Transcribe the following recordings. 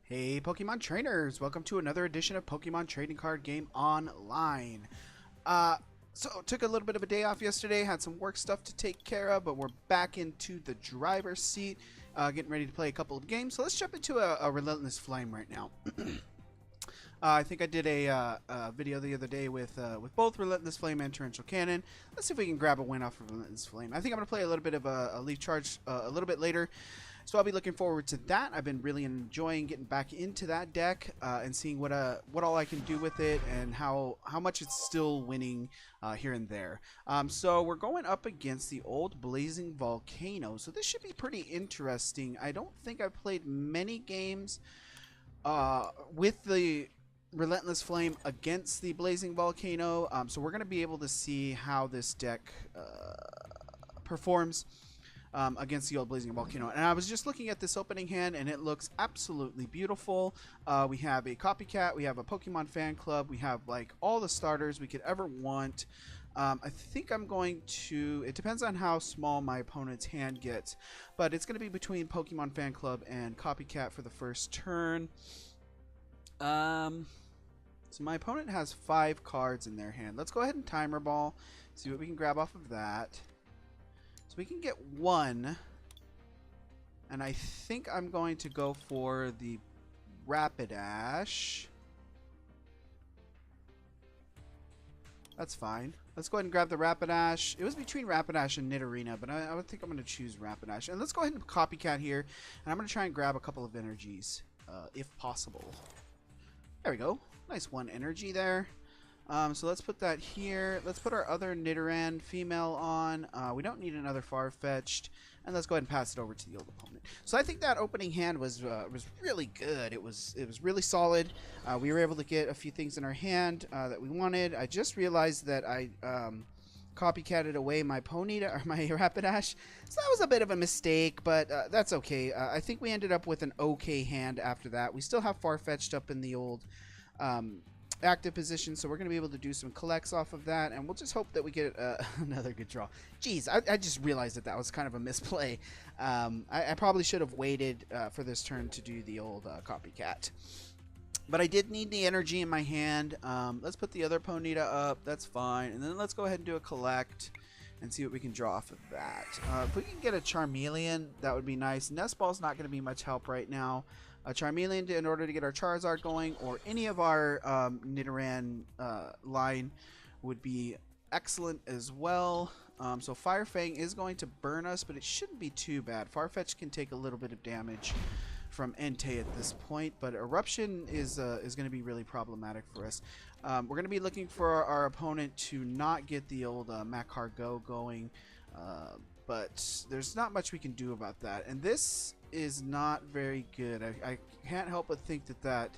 Hey Pokemon trainers, welcome to another edition of Pokemon Trading Card Game Online. Uh, so took a little bit of a day off yesterday, had some work stuff to take care of, but we're back into the driver's seat, getting ready to play a couple of games. So let's jump into a Relentless Flame right now. I think I did a video the other day with both Relentless Flame and Torrential Cannon. Let's see if we can grab a win off of Relentless Flame. I think I'm going to play a little bit of a Leaf Charge a little bit later. So I'll be looking forward to that. I've been really enjoying getting back into that deck and seeing what all I can do with it and how much it's still winning here and there. So we're going up against the old Blazing Volcano. So this should be pretty interesting. I don't think I've played many games with the Relentless Flame against the Blazing Volcano. So we're going to be able to see how this deck performs against the old Blazing Volcano. And I was just looking at this opening hand, and it looks absolutely beautiful. We have a Copycat, we have a Pokemon Fan Club, we have like all the starters we could ever want. I think I'm going to, it depends on how small my opponent's hand gets, but it's going to be between Pokemon Fan Club and Copycat for the first turn. So my opponent has 5 cards in their hand. Let's go ahead and Timer Ball, see what we can grab off of that. So we can get 1, and I think I'm going to go for the Rapidash. That's fine. Let's go ahead and grab the Rapidash. It was between Rapidash and Nidorina, but I would think I'm going to choose Rapidash. And let's go ahead and Copycat here, and I'm going to try and grab a couple of energies, if possible. There we go. Nice 1 energy there. So let's put that here. Let's put our other Nidoran female on. We don't need another Farfetch'd. And let's go ahead and pass it over to the old opponent. So I think that opening hand was really good. It was really solid. We were able to get a few things in our hand that we wanted. I just realized that I copycatted away my Ponyta, or my Rapidash. So that was a bit of a mistake, but that's okay. I think we ended up with an okay hand after that. We still have Farfetch'd up in the old active position, so we're going to be able to do some collects off of that, and we'll just hope that we get another good draw. Jeez, I just realized that was kind of a misplay. I probably should have waited for this turn to do the old Copycat. But I did need the energy in my hand. Let's put the other Ponyta up. That's fine. And then let's go ahead and do a collect and see what we can draw off of that. If we can get a Charmeleon, that would be nice. Nest Ball's not going to be much help right now. A Charmeleon in order to get our Charizard going, or any of our Nidoran line would be excellent as well. So Fire Fang is going to burn us, but it shouldn't be too bad. Farfetch can take a little bit of damage from Entei at this point, but Eruption is going to be really problematic for us. We're going to be looking for our opponent to not get the old Macargo going, but there's not much we can do about that. And this is not very good. I can't help but think that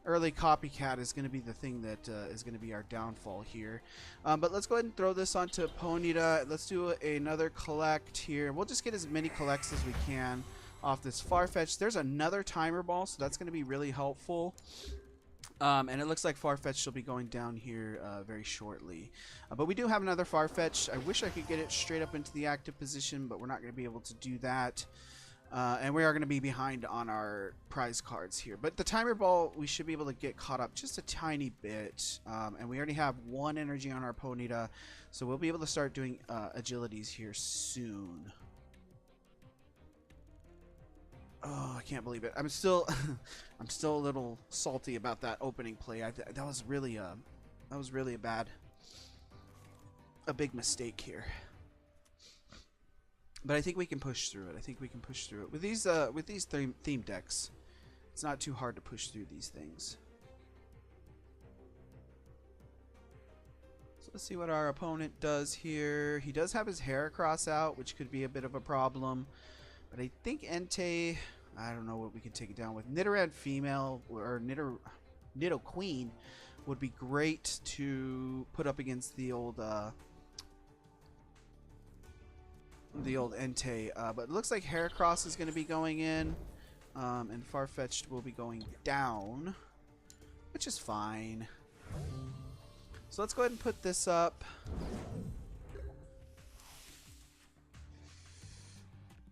early Copycat is going to be the thing that is going to be our downfall here. But let's go ahead and throw this onto Ponyta. Let's do another collect here. We'll just get as many collects as we can off this Farfetch. There's another Timer Ball, so that's going to be really helpful. And it looks like Farfetch will be going down here very shortly. But we do have another Farfetch. I wish I could get it straight up into the active position, but we're not going to be able to do that. And we are going to be behind on our prize cards here. But the Timer Ball, we should be able to get caught up just a tiny bit. And we already have 1 energy on our Ponyta, so we'll be able to start doing agilities here soon. Oh, I can't believe it. I'm still a little salty about that opening play. That was really a big mistake here. But I think we can push through it. With these theme decks, it's not too hard to push through these things. So let's see what our opponent does here. He does have his Heracross out, which could be a bit of a problem. But I think Entei, I don't know what we can take it down with. Nidoran female or Nido Queen would be great to put up against the old Entei. But it looks like Heracross is going to be going in, and Farfetch'd will be going down, which is fine. So let's go ahead and put this up.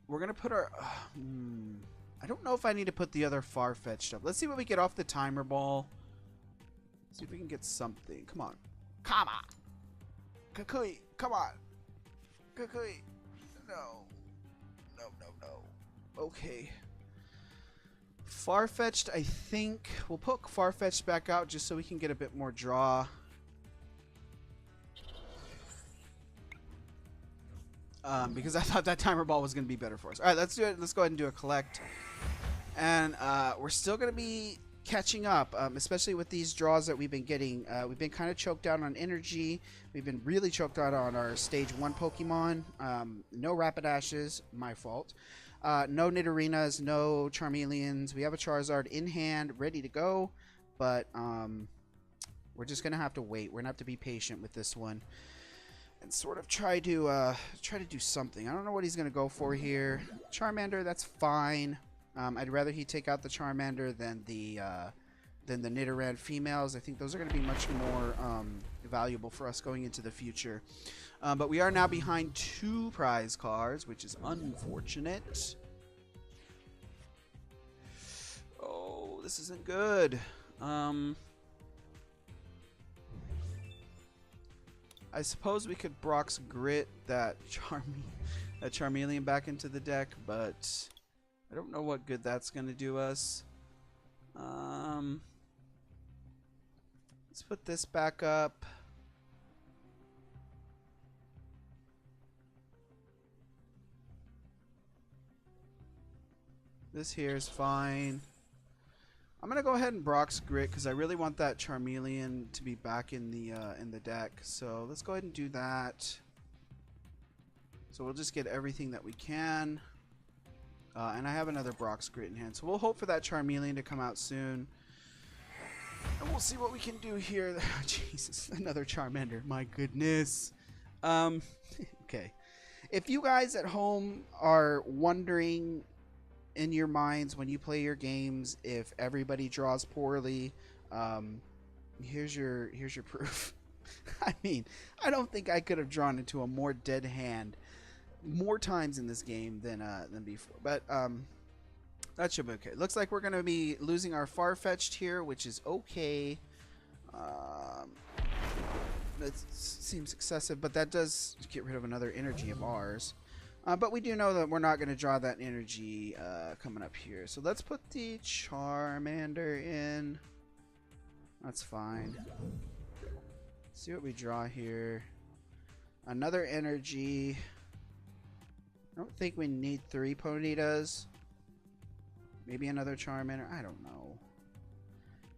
We're going to put our... I don't know if I need to put the other far-fetched up. Let's see what we get off the timer ball. See if we can get something. Come on. Come on. Kukui. Come on. Kukui. No. No, no, no. Okay. Far-fetched, I think. We'll put far-fetched back out just so we can get a bit more draw. Because I thought that timer ball was going to be better for us. All right, let's do it. Let's go ahead and do a collect. And we're still going to be catching up, especially with these draws that we've been getting. We've been kind of choked out on energy. We've been really choked out on our stage 1 Pokemon. No Rapidashes, my fault. No Nidorinas, no Charmeleons. We have a Charizard in hand, ready to go. But we're just going to have to wait. We're going to have to be patient with this one. And sort of try to do something. I don't know what he's going to go for here. Charmander, that's fine. I'd rather he take out the Charmander than the Nidoran females. I think those are going to be much more valuable for us going into the future. But we are now behind 2 prize cards, which is unfortunate. Oh, this isn't good. I suppose we could Brock's Grit that Charmeleon back into the deck, but I don't know what good that's going to do us. Let's put this back up. This here is fine. I'm gonna go ahead and Brock's Grit because I really want that Charmeleon to be back in the deck. So let's go ahead and do that. So we'll just get everything that we can. And I have another Brock's Grit in hand. So we'll hope for that Charmeleon to come out soon. And we'll see what we can do here. Jesus, another Charmander. My goodness. Okay. If you guys at home are wondering in your minds when you play your games if everybody draws poorly, here's your proof. I mean, I don't think I could have drawn into a more dead hand more times in this game than before, but that should be okay. Looks like we're gonna be losing our Farfetch'd here, which is okay. That seems excessive, but that does get rid of another energy of ours. But we do know that we're not going to draw that energy coming up here. So let's put the Charmander in. That's fine. Let's see what we draw here. Another energy. I don't think we need 3 Ponytas. Maybe another Charmander. I don't know.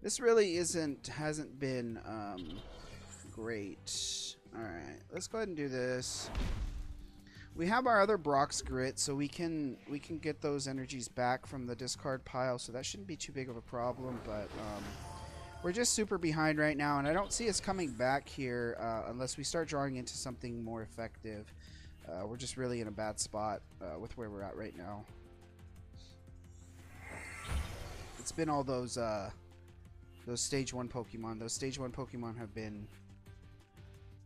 This really hasn't been great. Alright, let's go ahead and do this. We have our other Brock's Grit, so we can get those energies back from the discard pile, so that shouldn't be too big of a problem, but we're just super behind right now, and I don't see us coming back here unless we start drawing into something more effective. We're just really in a bad spot with where we're at right now. It's been all those stage 1 Pokemon. Those stage 1 Pokemon have been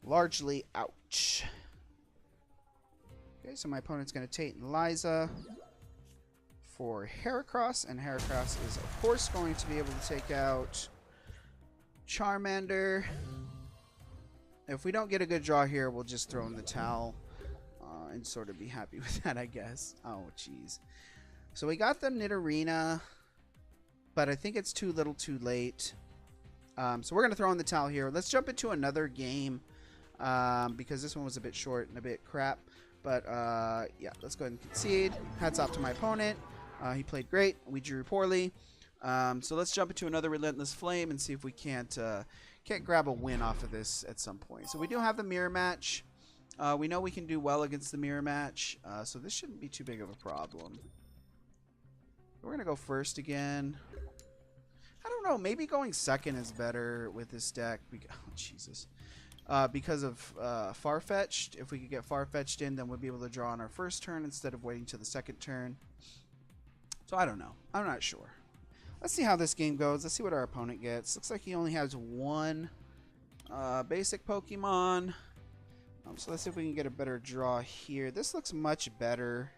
largely ouch. Okay, so my opponent's going to Tate and Liza for Heracross, and Heracross is, of course, going to be able to take out Charmander. If we don't get a good draw here, we'll just throw in the towel and sort of be happy with that, I guess. Oh, jeez. So we got the Nidorina, but I think it's too little too late. So we're going to throw in the towel here. Let's jump into another game because this one was a bit short and a bit crap. But, yeah, let's go ahead and concede. Hats off to my opponent. He played great. We drew poorly. So let's jump into another Relentless Flame and see if we can't grab a win off of this at some point. So we do have the mirror match. We know we can do well against the mirror match. So this shouldn't be too big of a problem. We're going to go first again. I don't know. Maybe going second is better with this deck. Oh, Jesus. Because of Farfetch'd. If we could get Farfetch'd in, then we'll be able to draw on our first turn instead of waiting to the second turn. So I don't know. I'm not sure. Let's see how this game goes. Let's see what our opponent gets. Looks like he only has 1 basic Pokemon. So let's see if we can get a better draw here. This looks much better.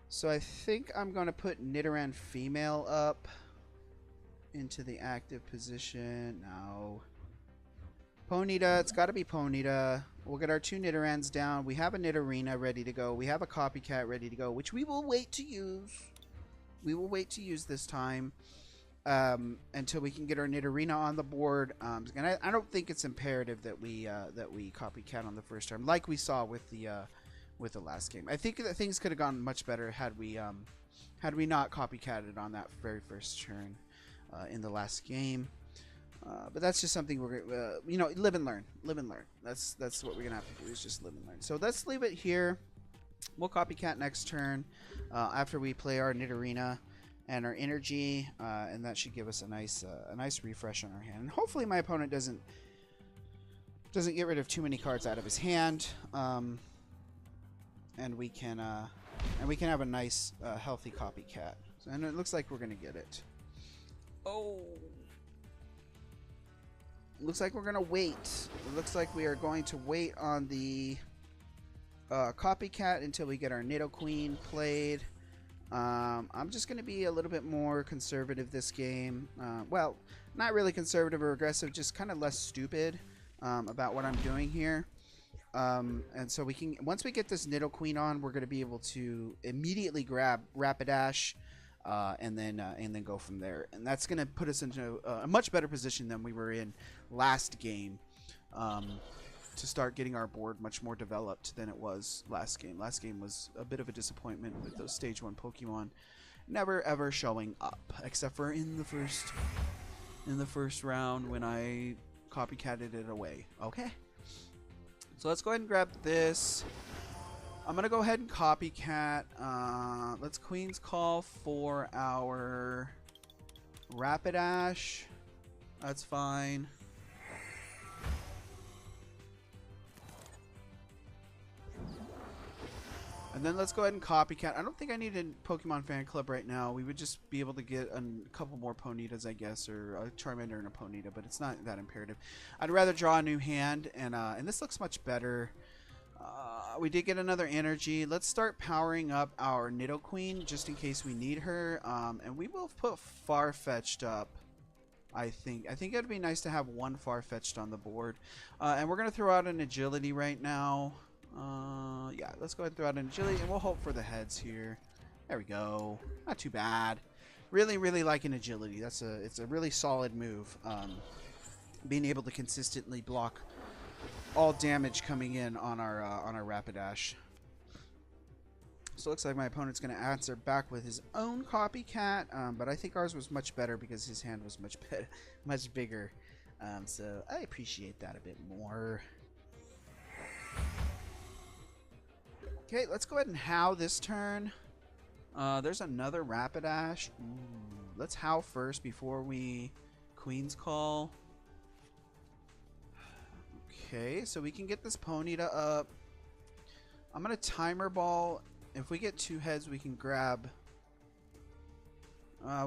So I think I'm going to put Nidoran female up into the active position. No. Ponyta, it's got to be Ponyta. We'll get our 2 Nidorans down. We have a Nidorina ready to go. We have a Copycat ready to go, which we will wait to use. We will wait to use this time until we can get our Nidorina on the board. And I don't think it's imperative that we Copycat on the first turn, like we saw with the last game. I think that things could have gone much better had we not Copycatted on that very first turn in the last game. But that's just something we're live and learn. Live and learn. That's what we're gonna have to do, is just live and learn. So let's leave it here. We'll Copycat next turn after we play our Nidorina and our energy, and that should give us a nice refresh on our hand. And hopefully my opponent doesn't get rid of too many cards out of his hand, and we can have a nice healthy Copycat. And it looks like we're gonna get it. Oh. Looks like we're going to wait. It looks like we are going to wait on the Copycat until we get our Nidoqueen played. I'm just going to be a little bit more conservative this game. Well, not really conservative or aggressive, just kind of less stupid about what I'm doing here. And so we can, once we get this Nidoqueen on, we're going to be able to immediately grab Rapidash. And then go from there, and that's going to put us into a much better position than we were in last game, to start getting our board much more developed than it was last game. Last game was a bit of a disappointment with those stage 1 Pokemon never ever showing up, except for in the first round when I Copycatted it away. Okay, so let's go ahead and grab this. I'm going to go ahead and Copycat. Let's Queen's Call for our Rapidash. That's fine. And then let's go ahead and Copycat. I don't think I need a Pokemon fan club right now. We would just be able to get a couple more Ponytas, I guess, or a Charmander and a Ponyta, but it's not that imperative. I'd rather draw a new hand, and this looks much better. We did get another energy. Let's start powering up our Nidoqueen just in case we need her. And we will put Farfetch'd up, I think. I think it would be nice to have one Farfetch'd on the board. And we're going to throw out an Agility right now. Yeah, let's go ahead and throw out an Agility, and we'll hope for the heads here. There we go. Not too bad. Really, really like an Agility. It's a really solid move. Being able to consistently block all damage coming in on our Rapidash. So it looks like my opponent's going to answer back with his own Copycat, but I think ours was much better because his hand was much bigger. So I appreciate that a bit more. Okay, let's go ahead and Howl this turn. There's another Rapidash. Ooh, let's Howl first before we Queen's Call. Okay, so we can get this Ponyta up. I'm going to Timer Ball. If we get 2 heads, we can grab...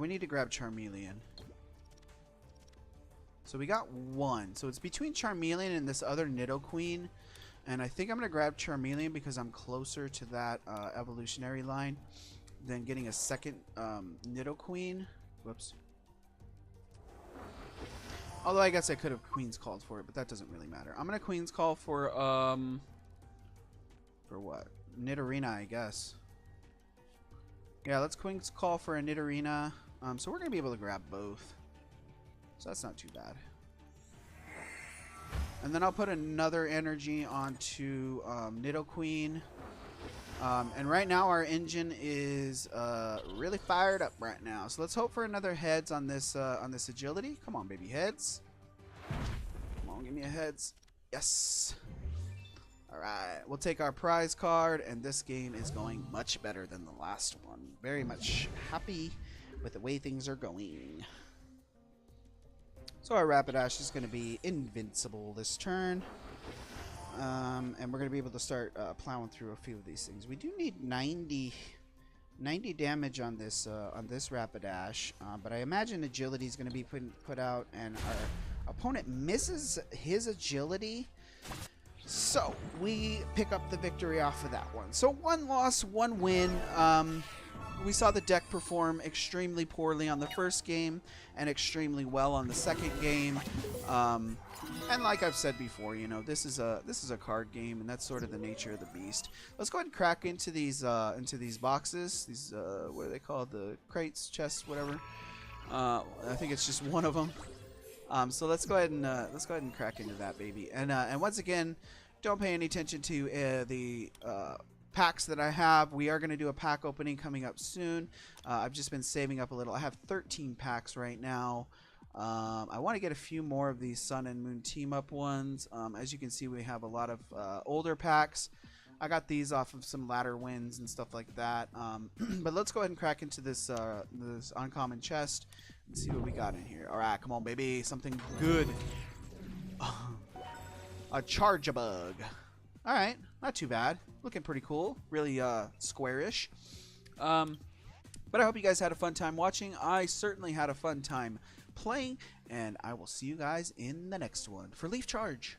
we need to grab Charmeleon. So we got 1. So it's between Charmeleon and this other Nidoqueen. And I think I'm going to grab Charmeleon because I'm closer to that evolutionary line than getting a second Nidoqueen. Whoops. Although I guess I could have Queen's Called for it, but that doesn't really matter. I'm going to Queen's Call for what? Nidorina, I guess. Yeah, let's Queen's Call for a Nidorina. So we're going to be able to grab both. So that's not too bad. And then I'll put another energy onto Nidoqueen. And right now our engine is really fired up right now. So let's hope for another heads on this Agility. Come on, baby, heads. Come on, give me a heads. Yes. All right, we'll take our prize card, and this game is going much better than the last one. Very much happy with the way things are going. So our Rapidash is going to be invincible this turn. And we're going to be able to start plowing through a few of these things. We do need 90 damage on this Rapidash, but I imagine Agility is going to be put out, and our opponent misses his Agility. So we pick up the victory off of that one. So 1 loss, 1 win. We saw the deck perform extremely poorly on the first game and extremely well on the second game. And like I've said before, you know, this is a card game, and that's sort of the nature of the beast. Let's go ahead and crack into these boxes. These what are they called? The crates, chests, whatever. I think it's just one of them. So let's go ahead and crack into that baby. And once again, don't pay any attention to the packs that I have. We are going to do a pack opening coming up soon. I've just been saving up a little. I have 13 packs right now. I want to get a few more of these Sun and Moon team up ones. As you can see, we have a lot of older packs. I got these off of some ladder wins and stuff like that. But let's go ahead and crack into this this uncommon chest and see what we got in here. All right, come on, baby, something good. A Charge-a-Bug. All right, not too bad. Looking pretty cool. Really squarish. But I hope you guys had a fun time watching. I certainly had a fun time playing, and I will see you guys in the next one for Leaf Charge.